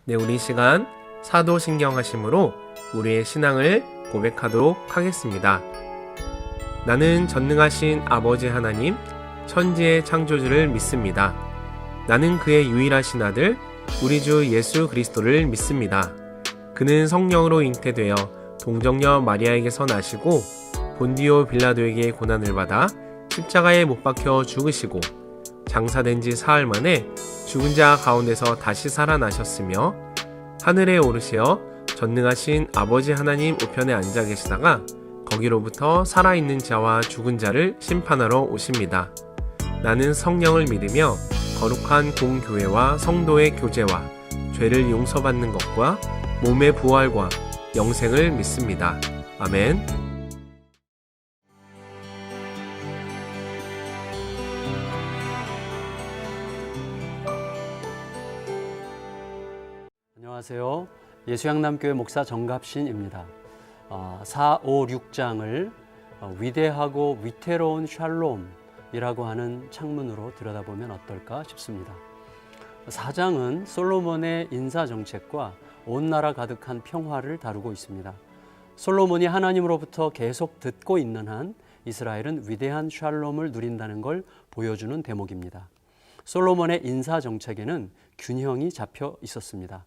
네, 우리 시간 사도신경하심으로 우리의 신앙을 고백하도록 하겠습니다. 나는 전능하신 아버지 하나님, 천지의 창조주를 믿습니다. 나는 그의 유일하신 아들, 우리 주 예수 그리스도를 믿습니다. 그는 성령으로 잉태되어 동정녀 마리아에게서 나시고 본디오 빌라도에게 고난을 받아 십자가에 못 박혀 죽으시고 장사된 지 사흘 만에 죽은 자 가운데서 다시 살아나셨으며 하늘에 오르시어 전능하신 아버지 하나님 우편에 앉아 계시다가 거기로부터 살아있는 자와 죽은 자를 심판하러 오십니다. 나는 성령을 믿으며 거룩한 공교회와 성도의 교제와 죄를 용서받는 것과 몸의 부활과 영생을 믿습니다. 아멘. 안녕하세요. 예수양남교회 목사 정갑신입니다. 4, 5, 6장을 위대하고 위태로운 샬롬이라고 하는 창문으로 들여다보면 어떨까 싶습니다. 4장은 솔로몬의 인사정책과 온 나라 가득한 평화를 다루고 있습니다. 솔로몬이 하나님으로부터 계속 듣고 있는 한 이스라엘은 위대한 샬롬을 누린다는 걸 보여주는 대목입니다. 솔로몬의 인사정책에는 균형이 잡혀 있었습니다.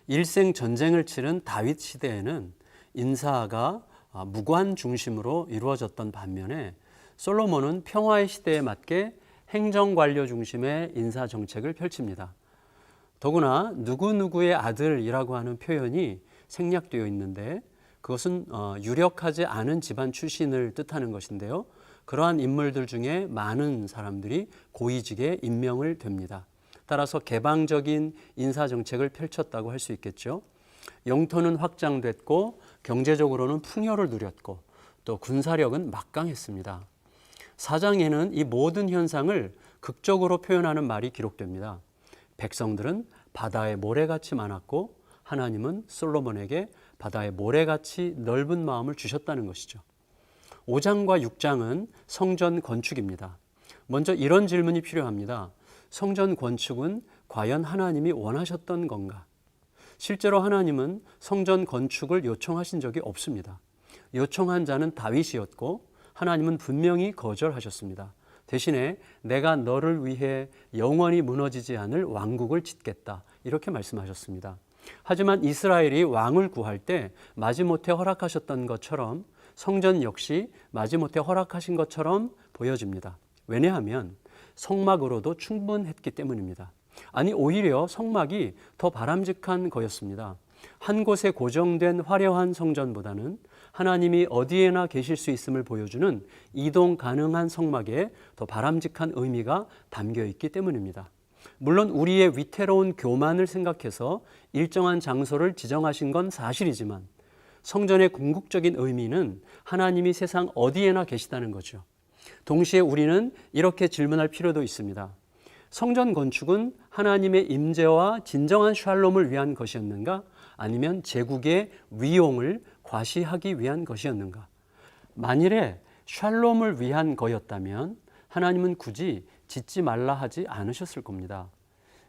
일생 전쟁을 치른 다윗 시대에는 인사가 무관 중심으로 이루어졌던 반면에 솔로몬은 평화의 시대에 맞게 행정관료 중심의 인사 정책을 펼칩니다. 더구나 누구누구의 아들이라고 하는 표현이 생략되어 있는데 그것은 유력하지 않은 집안 출신을 뜻하는 것인데요. 그러한 인물들 중에 많은 사람들이 고위직에 임명을 됩니다. 따라서 개방적인 인사정책을 펼쳤다고 할 수 있겠죠. 영토는 확장됐고 경제적으로는 풍요를 누렸고 또 군사력은 막강했습니다. 4장에는 이 모든 현상을 극적으로 표현하는 말이 기록됩니다. 백성들은 바다의 모래같이 많았고 하나님은 솔로몬에게 바다의 모래같이 넓은 마음을 주셨다는 것이죠. 5장과 6장은 성전 건축입니다. 먼저 이런 질문이 필요합니다. 성전 건축은 과연 하나님이 원하셨던 건가? 실제로 하나님은 성전 건축을 요청하신 적이 없습니다. 요청한 자는 다윗이었고 하나님은 분명히 거절하셨습니다. 대신에 내가 너를 위해 영원히 무너지지 않을 왕국을 짓겠다 이렇게 말씀하셨습니다. 하지만 이스라엘이 왕을 구할 때 마지못해 허락하셨던 것처럼 성전 역시 마지못해 허락하신 것처럼 보여집니다. 왜냐하면 성막으로도 충분했기 때문입니다. 아니 오히려 성막이 더 바람직한 거였습니다. 한 곳에 고정된 화려한 성전보다는 하나님이 어디에나 계실 수 있음을 보여주는 이동 가능한 성막에 더 바람직한 의미가 담겨 있기 때문입니다. 물론 우리의 위태로운 교만을 생각해서 일정한 장소를 지정하신 건 사실이지만 성전의 궁극적인 의미는 하나님이 세상 어디에나 계시다는 거죠. 동시에 우리는 이렇게 질문할 필요도 있습니다. 성전 건축은 하나님의 임재와 진정한 샬롬을 위한 것이었는가? 아니면 제국의 위용을 과시하기 위한 것이었는가? 만일에 샬롬을 위한 거였다면 하나님은 굳이 짓지 말라 하지 않으셨을 겁니다.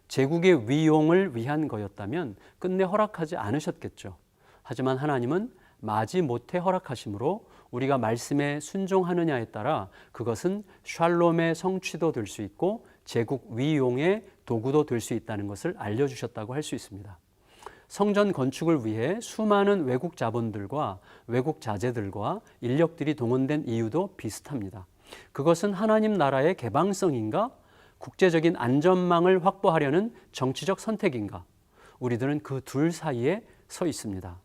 제국의 위용을 위한 거였다면 끝내 허락하지 않으셨겠죠. 하지만 하나님은 마지못해 허락하심으로 우리가 말씀에 순종하느냐에 따라 그것은 샬롬의 성취도 될 수 있고 제국 위용의 도구도 될 수 있다는 것을 알려주셨다고 할 수 있습니다. 성전 건축을 위해 수많은 외국 자본들과 외국 자재들과 인력들이 동원된 이유도 비슷합니다. 그것은 하나님 나라의 개방성인가? 국제적인 안전망을 확보하려는 정치적 선택인가? 우리들은 그 둘 사이에 서 있습니다.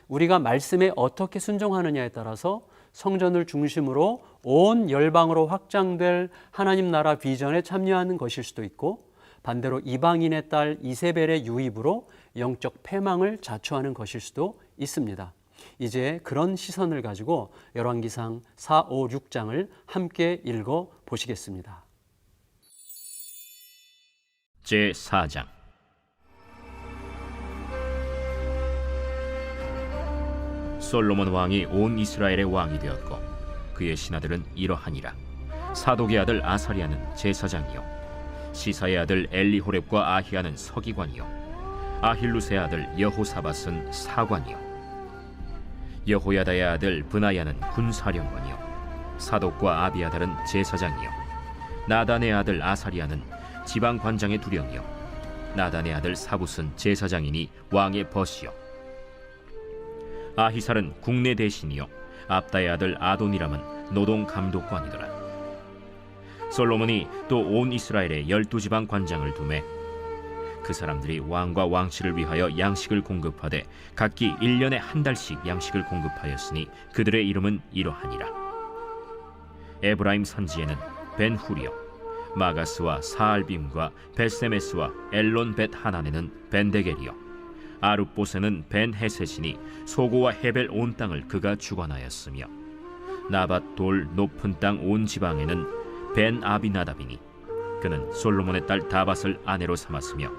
우리가 말씀에 어떻게 순종하느냐에 따라서 성전을 중심으로 온 열방으로 확장될 하나님 나라 비전에 참여하는 것일 수도 있고 반대로 이방인의 딸 이세벨의 유입으로 영적 패망을 자초하는 것일 수도 있습니다. 이제 그런 시선을 가지고 열왕기상 4, 5, 6장을 함께 읽어 보시겠습니다. 제4장 솔로몬 왕이 온 이스라엘의 왕이 되었고 그의 신하들은 이러하니라. 사독의 아들 아사리아는 제사장이요 시사의 아들 엘리호렙과 아히야는 서기관이요 아힐루스의 아들 여호사밧은 사관이요 여호야다의 아들 브나야는 군사령관이요 사독과 아비아달은 제사장이요 나단의 아들 아사리아는 지방관장의 두령이요 나단의 아들 사붓은 제사장이니 왕의 벗이요 아히살은 국내 대신이요 압다의 아들 아도니람은 노동감독관이더라. 솔로몬이 또 온 이스라엘에 12지방 관장을 두매 그 사람들이 왕과 왕실을 위하여 양식을 공급하되 각기 1년에 한 달씩 양식을 공급하였으니 그들의 이름은 이러하니라. 에브라임 산지에는 벤후리요 마가스와 사알빔과 벳세메스와 엘론 벳 하난에는 벤데겔이요 아룻봇에는 벤헤셋이니 소고와 헤벨 온 땅을 그가 주관하였으며 나밧 돌 높은 땅 온 지방에는 벤 아비나답이니 그는 솔로몬의 딸 다밧을 아내로 삼았으며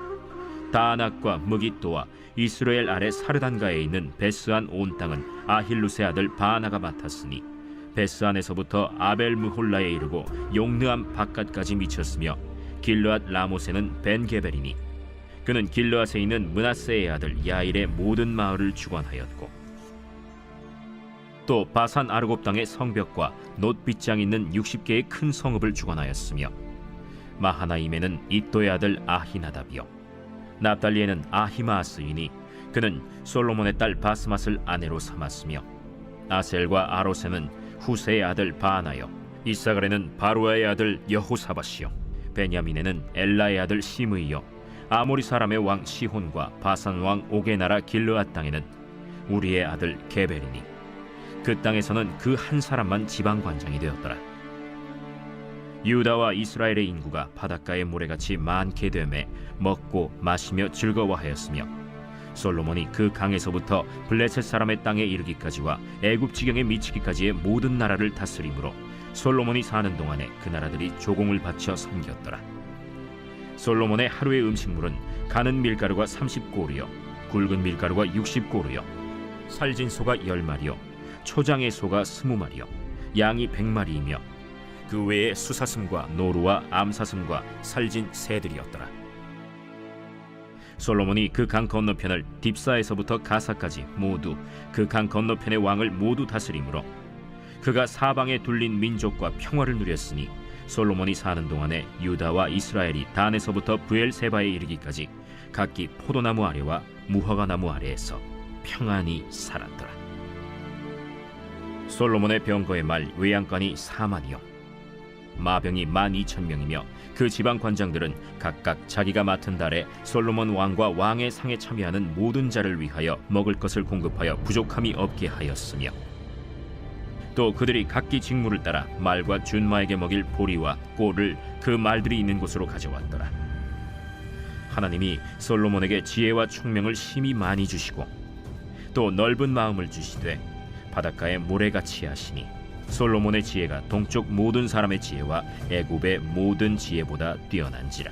다낙과 무깃도와 이스라엘 아래 사르단가에 있는 베스안 온 땅은 아힐루스의 아들 바나가 맡았으니 베스안에서부터 아벨 무홀라에 이르고 용느암 바깥까지 미쳤으며 길르앗 라못에는 벤게벨이니 그는 길르앗에 있는 므낫세의 아들 야일의 모든 마을을 주관하였고 또 바산 아르곱 땅의 성벽과 놋빗장 있는 60개의 큰 성읍을 주관하였으며 마하나임에는 이또의 아들 아히나답이요 납달리에는 아히마아스이니 그는 솔로몬의 딸 바스맛을 아내로 삼았으며 아셀과 아로세는 후세의 아들 바나요 이사갈에는 바루아의 아들 여호사밧이요 베냐민에는 엘라의 아들 시므이요 아모리 사람의 왕 시혼과 바산 왕 옥의 나라 길르앗 땅에는 우리의 아들 게벨이니 그 땅에서는 그 한 사람만 지방관장이 되었더라. 유다와 이스라엘의 인구가 바닷가의 모래같이 많게 되매 먹고 마시며 즐거워하였으며 솔로몬이 그 강에서부터 블레셋 사람의 땅에 이르기까지와 애굽 지경에 미치기까지의 모든 나라를 다스림으로 솔로몬이 사는 동안에 그 나라들이 조공을 바쳐 섬겼더라. 솔로몬의 하루의 음식물은 가는 밀가루가 30고루요 굵은 밀가루가 60고루요 살진 소가 10마리요 초장의 소가 20마리요 양이 100마리이며 그 외에 수사슴과 노루와 암사슴과 살진 새들이었더라. 솔로몬이 그 강 건너편을 딥사에서부터 가사까지 모두 그 강 건너편의 왕을 모두 다스림으로 그가 사방에 둘린 민족과 평화를 누렸으니 솔로몬이 사는 동안에 유다와 이스라엘이 단에서부터 브엘세바에 이르기까지 각기 포도나무 아래와 무화과 나무 아래에서 평안히 살았더라. 솔로몬의 병거의 말 외양간이 4만이요 마병이 12,000명이며 그 지방 관장들은 각각 자기가 맡은 달에 솔로몬 왕과 왕의 상에 참여하는 모든 자를 위하여 먹을 것을 공급하여 부족함이 없게 하였으며 또 그들이 각기 직무를 따라 말과 준마에게 먹일 보리와 꼴을 그 말들이 있는 곳으로 가져왔더라. 하나님이 솔로몬에게 지혜와 총명을 심히 많이 주시고 또 넓은 마음을 주시되 바닷가에 모래같이 하시니 솔로몬의 지혜가 동쪽 모든 사람의 지혜와 애굽의 모든 지혜보다 뛰어난지라.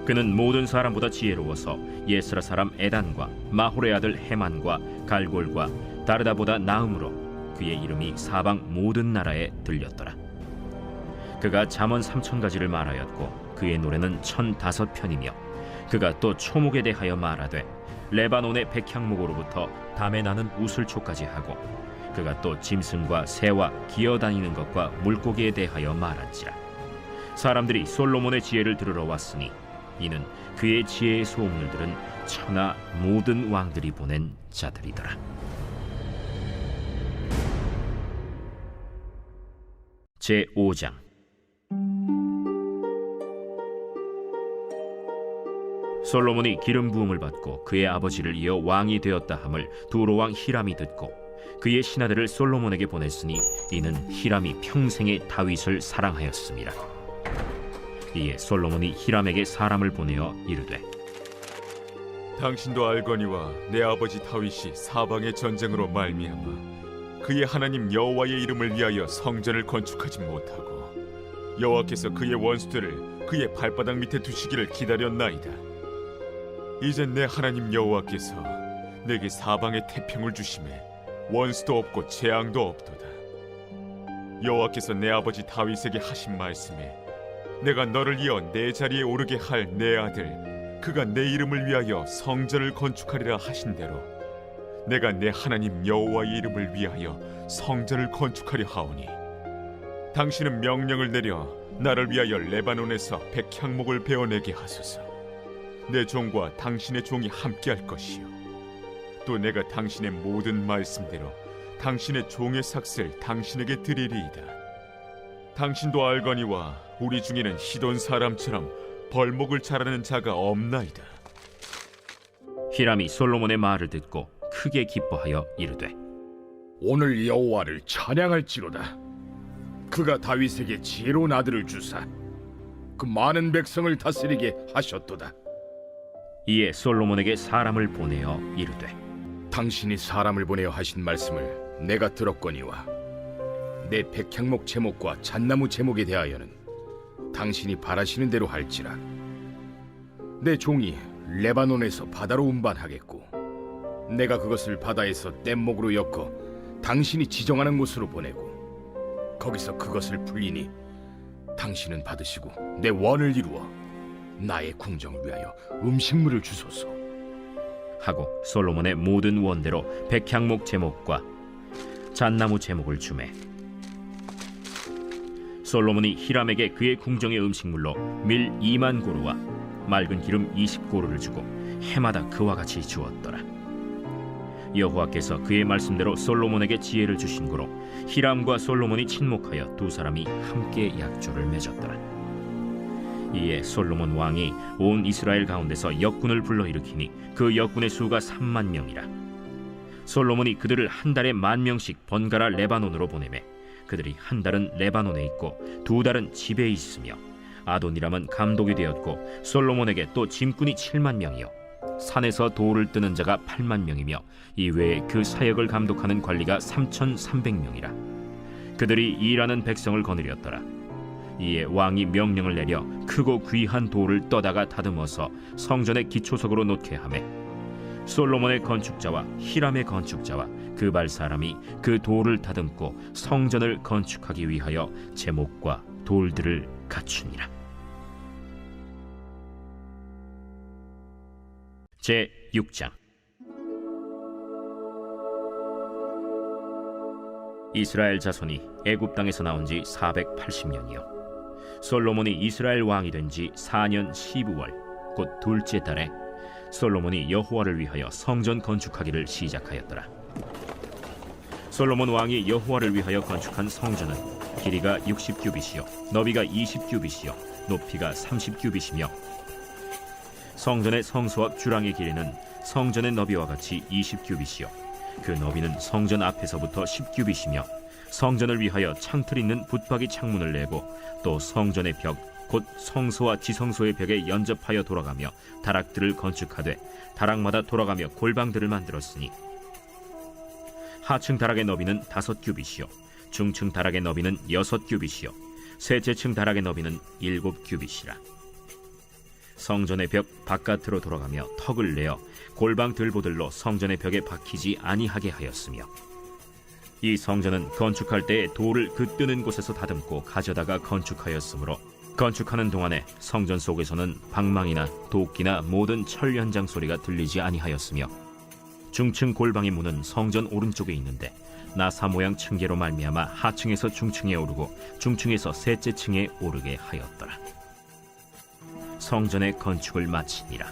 그는 모든 사람보다 지혜로워서 예스라 사람 에단과 마홀의 아들 헤만과 갈골과 다르다보다 나음으로 그의 이름이 사방 모든 나라에 들렸더라. 그가 잠언 3,000가지를 말하였고 그의 노래는 1,005편이며 그가 또 초목에 대하여 말하되 레바논의 백향목으로부터 담에 나는 우슬초까지 하고 그가 또 짐승과 새와 기어다니는 것과 물고기에 대하여 말한지라. 사람들이 솔로몬의 지혜를 들으러 왔으니 이는 그의 지혜의 소문을 들은 천하 모든 왕들이 보낸 자들이더라. 제5장. 솔로몬이 기름 부음을 받고 그의 아버지를 이어 왕이 되었다 함을 두로 왕 히람이 듣고 그의 신하들을 솔로몬에게 보냈으니 이는 히람이 평생에 다윗을 사랑하였습니다. 이에 솔로몬이 히람에게 사람을 보내어 이르되 당신도 알거니와 내 아버지 다윗이 사방의 전쟁으로 말미암아 그의 하나님 여호와의 이름을 위하여 성전을 건축하지 못하고 여호와께서 그의 원수들을 그의 발바닥 밑에 두시기를 기다렸나이다. 이제 내 하나님 여호와께서 내게 사방의 태평을 주심에 원수도 없고 재앙도 없도다. 여호와께서 내 아버지 다윗에게 하신 말씀에 내가 너를 이어 내 자리에 오르게 할 내 아들 그가 내 이름을 위하여 성전을 건축하리라 하신 대로 내가 내 하나님 여호와의 이름을 위하여 성전을 건축하려 하오니 당신은 명령을 내려 나를 위하여 레바논에서 백향목을 베어내게 하소서. 내 종과 당신의 종이 함께할 것이요 또 내가 당신의 모든 말씀대로 당신의 종의 삭슬 당신에게 드리리이다. 당신도 알거니와 우리 중에는 시돈 사람처럼 벌목을 잘하는 자가 없나이다. 히람이 솔로몬의 말을 듣고 크게 기뻐하여 이르되 오늘 여호와를 찬양할지로다. 그가 다윗에게 지혜로운 아들을 주사 그 많은 백성을 다스리게 하셨도다. 이에 솔로몬에게 사람을 보내어 이르되 당신이 사람을 보내어 하신 말씀을 내가 들었거니와 내 백향목 제목과 잣나무 제목에 대하여는 당신이 바라시는 대로 할지라. 내 종이 레바논에서 바다로 운반하겠고 내가 그것을 바다에서 뗏목으로 엮어 당신이 지정하는 곳으로 보내고 거기서 그것을 풀리니 당신은 받으시고 내 원을 이루어 나의 궁정을 위하여 음식물을 주소서 하고 솔로몬의 모든 원대로 백향목 제목과 잣나무 제목을 주매 솔로몬이 히람에게 그의 궁정의 음식물로 밀 2만 고루와 맑은 기름 20고루를 주고 해마다 그와 같이 주었더라. 여호와께서 그의 말씀대로 솔로몬에게 지혜를 주신 고로 히람과 솔로몬이 친목하여 두 사람이 함께 약조를 맺었더라. 이에 솔로몬 왕이 온 이스라엘 가운데서 역군을 불러일으키니 그 역군의 수가 3만 명이라. 솔로몬이 그들을 한 달에 10,000명씩 번갈아 레바논으로 보내매 그들이 한 달은 레바논에 있고 두 달은 집에 있으며 아도니람은 감독이 되었고 솔로몬에게 또 짐꾼이 7만 명이요 산에서 돌을 뜨는 자가 8만 명이며 이외에 그 사역을 감독하는 관리가 3,300명이라. 그들이 일하는 백성을 거느렸더라. 이에 왕이 명령을 내려 크고 귀한 돌을 떠다가 다듬어서 성전의 기초석으로 놓게 하매 솔로몬의 건축자와 히람의 건축자와 그발 사람이 그 돌을 다듬고 성전을 건축하기 위하여 제목과 돌들을 갖추니라. 제 6장. 이스라엘 자손이 애굽 땅에서 나온 지 480년이요 솔로몬이 이스라엘 왕이 된 지 4년 12월 곧 둘째 달에 솔로몬이 여호와를 위하여 성전 건축하기를 시작하였더라. 솔로몬 왕이 여호와를 위하여 건축한 성전은 길이가 60규빗이요 너비가 20규빗이요 높이가 30규빗이며 성전의 성소 앞 주랑의 길이는 성전의 너비와 같이 20규빗이요 그 너비는 성전 앞에서부터 10규빗이며 성전을 위하여 창틀 있는 붙박이 창문을 내고 또 성전의 벽 곧 성소와 지성소의 벽에 연접하여 돌아가며 다락들을 건축하되 다락마다 돌아가며 골방들을 만들었으니 하층 다락의 너비는 5규빗이요 중층 다락의 너비는 6규빗이요 셋째층 다락의 너비는 7규빗이라. 성전의 벽 바깥으로 돌아가며 턱을 내어 골방 들보들로 성전의 벽에 박히지 아니하게 하였으며 이 성전은 건축할 때에 돌을 그 뜨는 곳에서 다듬고 가져다가 건축하였으므로 건축하는 동안에 성전 속에서는 방망이나 도끼나 모든 철 현장 소리가 들리지 아니하였으며 중층 골방의 문은 성전 오른쪽에 있는데 나사 모양 층계로 말미암아 하층에서 중층에 오르고 중층에서 셋째 층에 오르게 하였더라. 성전의 건축을 마치니라.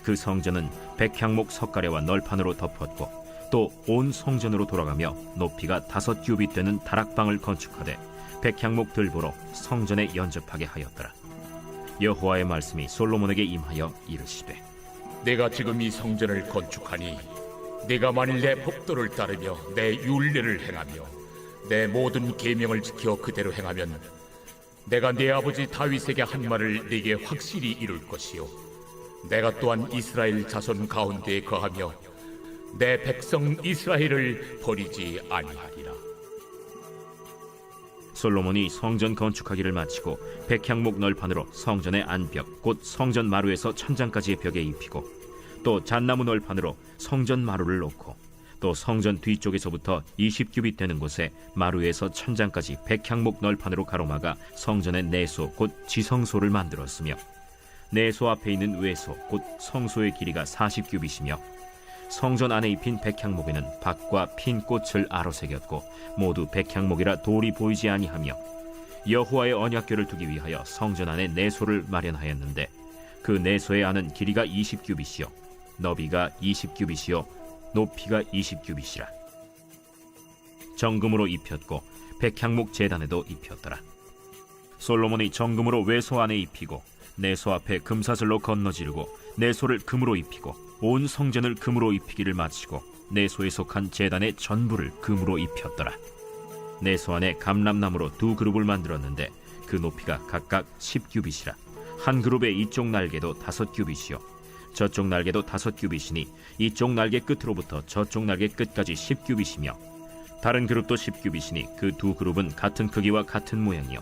그 성전은 백향목 석가래와 널판으로 덮었고 또 온 성전으로 돌아가며 높이가 5규빗 되는 다락방을 건축하되 백향목 들보로 성전에 연접하게 하였더라. 여호와의 말씀이 솔로몬에게 임하여 이르시되 내가 지금 이 성전을 건축하니 네가 만일 내 법도를 따르며 내 율례를 행하며 내 모든 계명을 지켜 그대로 행하면 내가 네 아버지 다윗에게 한 말을 네게 확실히 이룰 것이요 내가 또한 이스라엘 자손 가운데에 거하며 내 백성 이스라엘을 버리지 아니하리라. 솔로몬이 성전 건축하기를 마치고 백향목 널판으로 성전의 안벽 곧 성전 마루에서 천장까지의 벽에 입히고 또 잣나무 널판으로 성전 마루를 놓고 또 성전 뒤쪽에서부터 20규빗 되는 곳에 마루에서 천장까지 백향목 널판으로 가로막아 성전의 내소 곧 지성소를 만들었으며 내소 앞에 있는 외소 곧 성소의 길이가 40규빗이며 성전 안에 입힌 백향목에는 밭과 핀 꽃을 아로새겼고 모두 백향목이라 돌이 보이지 아니하며 여호와의 언약궤를 두기 위하여 성전 안에 내소를 마련하였는데 그 내소의 안은 길이가 20규빗이요 너비가 20규빗이요 높이가 20규빗이라. 정금으로 입혔고 백향목 제단에도 입혔더라. 솔로몬이 정금으로 외소 안에 입히고 내소 앞에 금사슬로 건너지르고 내소를 금으로 입히고 온 성전을 금으로 입히기를 마치고 내소에 속한 제단의 전부를 금으로 입혔더라. 내소 안에 감람나무로 두 그룹을 만들었는데 그 높이가 각각 10규빗이라. 한 그룹의 이쪽 날개도 5규빗이요 저쪽 날개도 5규빗이니 이쪽 날개 끝으로부터 저쪽 날개 끝까지 10규빗이며 다른 그룹도 10규빗이니 그 두 그룹은 같은 크기와 같은 모양이요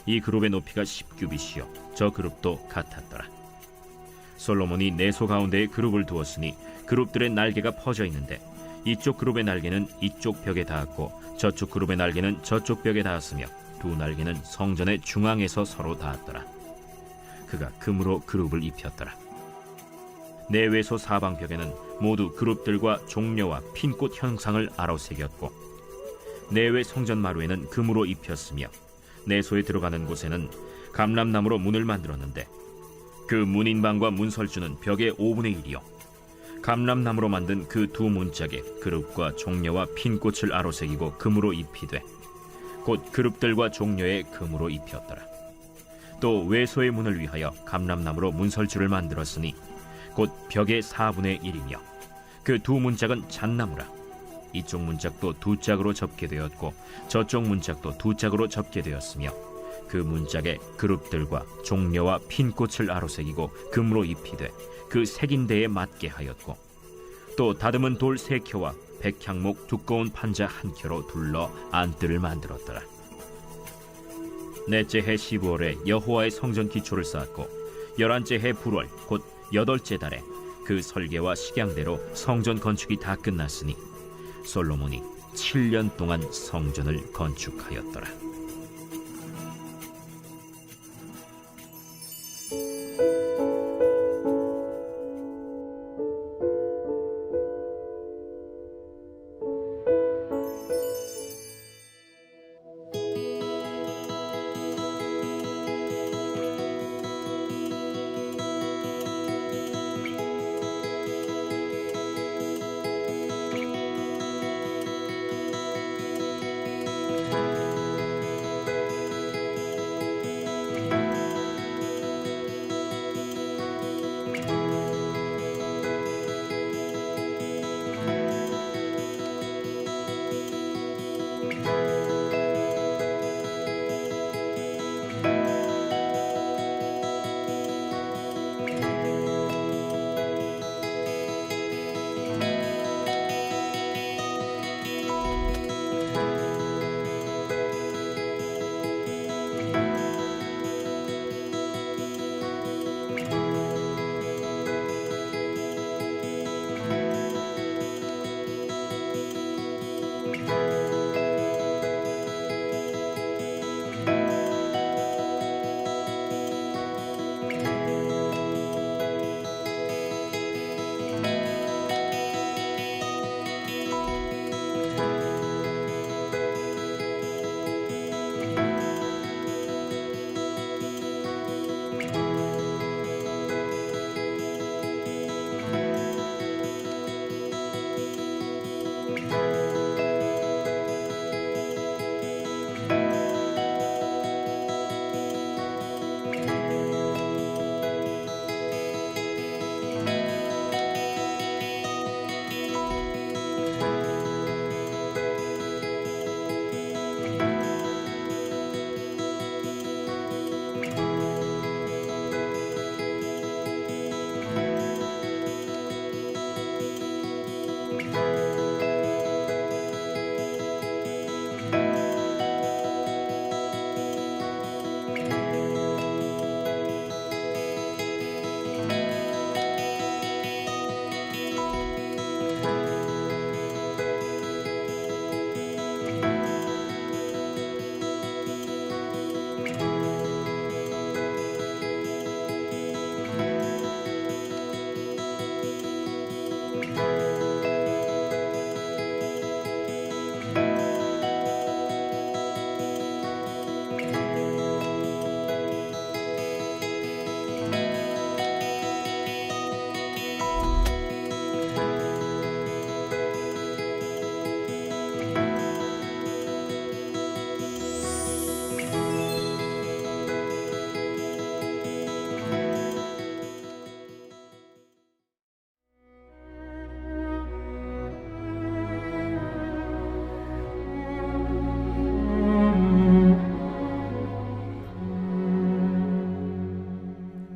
이 그룹의 높이가 10규빗이요 저 그룹도 같았더라. 솔로몬이 내소 가운데에 그룹을 두었으니 그룹들의 날개가 퍼져 있는데 이쪽 그룹의 날개는 이쪽 벽에 닿았고 저쪽 그룹의 날개는 저쪽 벽에 닿았으며 두 날개는 성전의 중앙에서 서로 닿았더라. 그가 금으로 그룹을 입혔더라. 내외소 사방벽에는 모두 그룹들과 종려와 핀꽃 형상을 아로새겼고 내외 성전 마루에는 금으로 입혔으며 내소에 들어가는 곳에는 감람나무로 문을 만들었는데 그 문인방과 문설주는 벽의 5분의 1이요 감람나무로 만든 그 두 문짝에 그룹과 종려와 핀꽃을 아로새기고 금으로 입히되 곧 그룹들과 종려에 금으로 입혔더라. 또 외소의 문을 위하여 감람나무로 문설주를 만들었으니 곧 벽의 4분의 1이며 그 두 문짝은 잣나무라. 이쪽 문짝도 두 짝으로 접게 되었고 저쪽 문짝도 두 짝으로 접게 되었으며 그 문짝에 그룹들과 종려와 핀꽃을 아로새기고 금으로 입히되 그 새긴 데에 맞게 하였고 또 다듬은 돌 3켜와 백향목 두꺼운 판자 1켜로 둘러 안뜰을 만들었더라. 넷째 해 15월에 여호와의 성전 기초를 쌓았고 11째 해 불월 곧 8째 달에 그 설계와 식양대로 성전 건축이 다 끝났으니 솔로몬이 7년 동안 성전을 건축하였더라.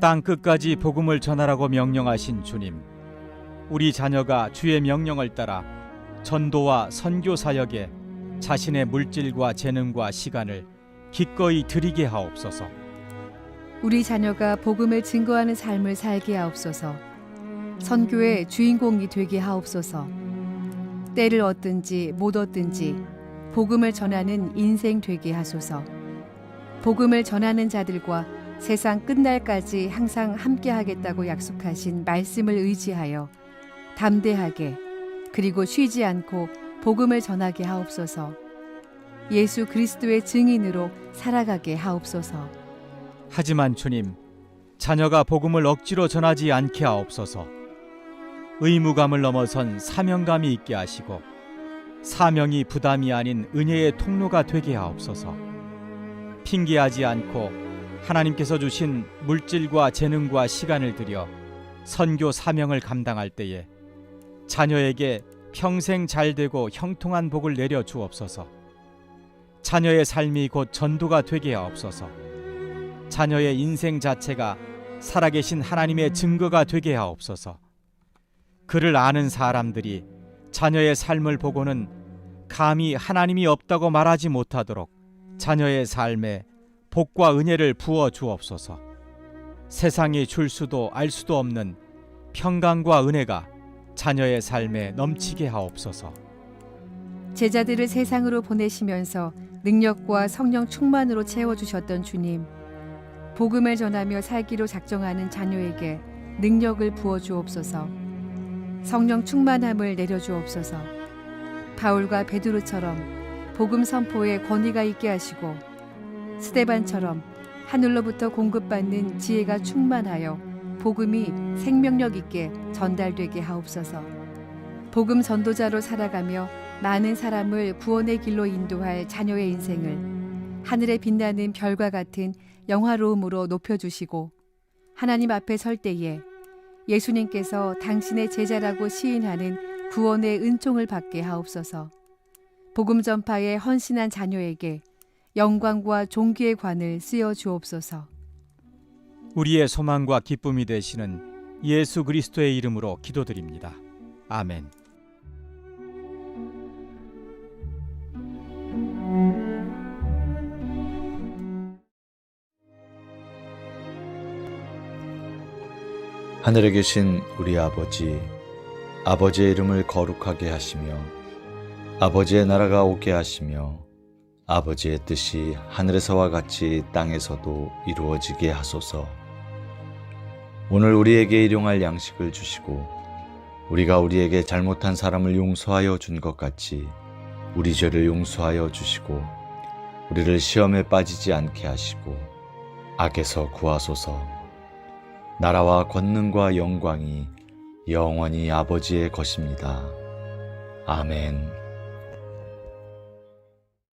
땅 끝까지 복음을 전하라고 명령하신 주님, 우리 자녀가 주의 명령을 따라 전도와 선교 사역에 자신의 물질과 재능과 시간을 기꺼이 드리게 하옵소서. 우리 자녀가 복음을 증거하는 삶을 살게 하옵소서. 선교의 주인공이 되게 하옵소서. 때를 얻든지 못 얻든지 복음을 전하는 인생 되게 하소서. 복음을 전하는 자들과 세상 끝날까지 항상 함께 하겠다고 약속하신 말씀을 의지하여 담대하게 그리고 쉬지 않고 복음을 전하게 하옵소서. 예수 그리스도의 증인으로 살아가게 하옵소서. 하지만 주님, 자녀가 복음을 억지로 전하지 않게 하옵소서. 의무감을 넘어선 사명감이 있게 하시고 사명이 부담이 아닌 은혜의 통로가 되게 하옵소서. 핑계하지 않고 하나님께서 주신 물질과 재능과 시간을 들여 선교 사명을 감당할 때에 자녀에게 평생 잘되고 형통한 복을 내려 주옵소서. 자녀의 삶이 곧 전도가 되게 하옵소서. 자녀의 인생 자체가 살아계신 하나님의 증거가 되게 하옵소서. 그를 아는 사람들이 자녀의 삶을 보고는 감히 하나님이 없다고 말하지 못하도록 자녀의 삶에 복과 은혜를 부어 주옵소서. 세상이 줄 수도 알 수도 없는 평강과 은혜가 자녀의 삶에 넘치게 하옵소서. 제자들을 세상으로 보내시면서 능력과 성령 충만으로 채워주셨던 주님, 복음을 전하며 살기로 작정하는 자녀에게 능력을 부어 주옵소서. 성령 충만함을 내려 주옵소서. 바울과 베드로처럼 복음 선포에 권위가 있게 하시고 스데반처럼 하늘로부터 공급받는 지혜가 충만하여 복음이 생명력 있게 전달되게 하옵소서. 복음 전도자로 살아가며 많은 사람을 구원의 길로 인도할 자녀의 인생을 하늘에 빛나는 별과 같은 영화로움으로 높여주시고 하나님 앞에 설 때에 예수님께서 당신의 제자라고 시인하는 구원의 은총을 받게 하옵소서. 복음 전파에 헌신한 자녀에게 영광과 존귀의 관을 쓰여 주옵소서. 우리의 소망과 기쁨이 되시는 예수 그리스도의 이름으로 기도드립니다. 아멘. 하늘에 계신 우리 아버지, 아버지의 이름을 거룩하게 하시며 아버지의 나라가 오게 하시며 아버지의 뜻이 하늘에서와 같이 땅에서도 이루어지게 하소서. 오늘 우리에게 일용할 양식을 주시고 우리가 우리에게 잘못한 사람을 용서하여 준 것 같이 우리 죄를 용서하여 주시고 우리를 시험에 빠지지 않게 하시고 악에서 구하소서. 나라와 권능과 영광이 영원히 아버지의 것입니다. 아멘.